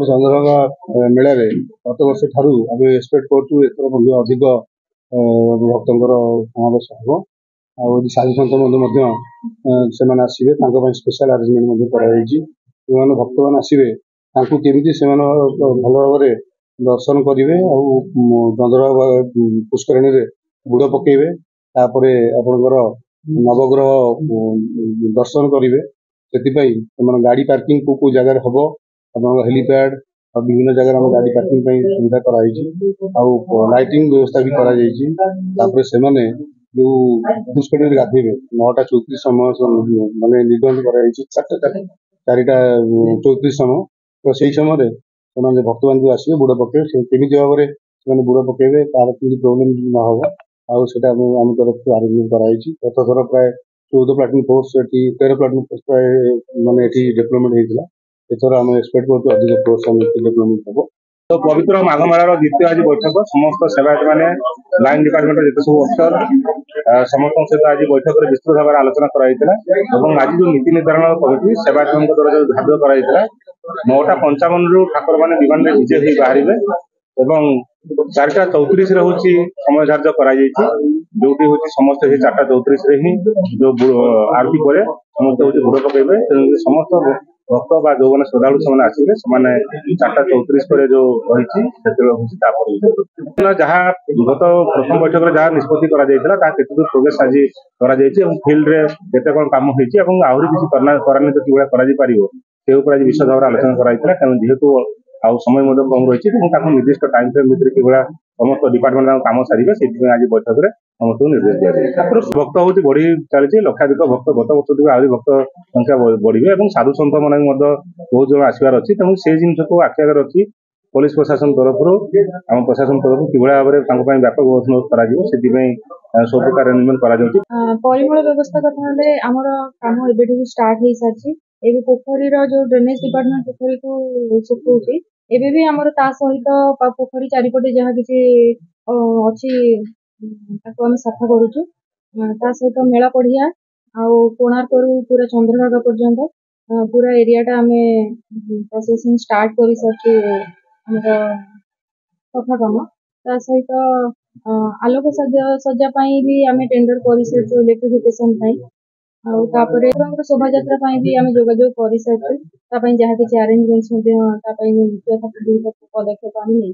Chandrabhaga mail गत वर्ष ठारू आम एक्सपेक्ट करूँ एथर अधिक भक्तर समावेश हम साधु सत आसवे स्पेशल आरेंजमेंट जो भक्त मैंने आसवे केमी से भल भाव दर्शन करेंगे चंद्रभागा पुष्करणी बुड़ पकेबे तापर आपणकर नवग्रह दर्शन करेंगे से गाड़ी पार्किंग को जगार हम आप हेलीपैड और विभिन्न जगह गाड़ी पार्किंग सुविधा कराई लाइटिंग व्यवस्था भी कर जो पुष्करणी गाधेबे 9:34 समय मानने निर्धारण कर 4टा 34 समय तो सही समय भक्त मान जो आसवे बुड़ पकेबे केमी भाव में बुड़ पकेबे तार कि प्रोब्लेम न हो आम तरफ आरेंजमेंट कराई गत थर प्राय 14 प्लाटून फोर्स 13 प्लाटून फोर्स प्राय मानने डेभलपमेंट होता एथर आम एक्सपेक्ट कर अधिक फोर्स डेभलपमेंट हम तो पवित्र माघ मेलार द्वितीय आज बैठक समस्त सेवायत मैंने लाइन डिपार्टमेंट जिते सब अफसर समस्त सहित आज बैठक में विस्तृत भाव आलोचना कराई आज जो नीति निर्धारण कमिटी सेवायत द्वारा जो धार्य कराई 9:55 रु ठाकुर मैंने विमान में विजय हो बाहर 4:34 समय धार्य जो समस्त 4:34 ही जो आरती पर समस्त हूँ बुड़ पकेबे समस्त भक्त जो मैंने श्रद्धालु से आसवे से 4:34 पर जो रही जहाँ गत प्रथम बैठक में जहाँ निष्पत्ति प्रोग्रेस आज फिल्ड रे केते कौन काम होती आहरी किसी त्वरान्वित कि आज विशद भाव आलोचना कराई तेणु जेहेतु आउ समय कम रही निर्दिष्ट टाइम फ्रेम भितर कि समस्त डिपार्टमेंट काम सारे से आज बैठक में समस्त निर्देश दिया भक्त हूँ बढ़ी चली लक्षाधिक भक्त गत वर्ष आहरी भक्त संख्या बढ़े और साधु सन्त मान बहुत जन आसबार अच्छी तेणु से जिन को आखि आगे अच्छी पुलिस प्रशासन तरफ आम प्रशासन तरफ कि भाव में व्यापक व्यवस्था सब प्रकार अरेंजमेंट परिमल व्यवस्था कथा आमर काम एबेठू स्टार्ट हो सारी एबे पोखरी जो ड्रेनेज डिपार्टमेंट पोखरी को सुखुची एबे भी आमर ता सहित पोखरी चारिपटे जहाँ किसी अच्छी आम सफा करुचु ता सहित मेला पड़िया आउ कोणार्क पूरा चंद्रभागा पर्यंत पूरा एरियाटा आम प्रोसेसिंग स्टार्ट कर सारी सफा कम ता सहित आलोक सज्जा भी आम टेंडर कर सारी इलेक्ट्रिफिकेशन आपर शोभा यात्रा भी आम जोगाजोग कर सारी जहाँ किसी अरेंजमेंट पदक्षेप आम नहीं।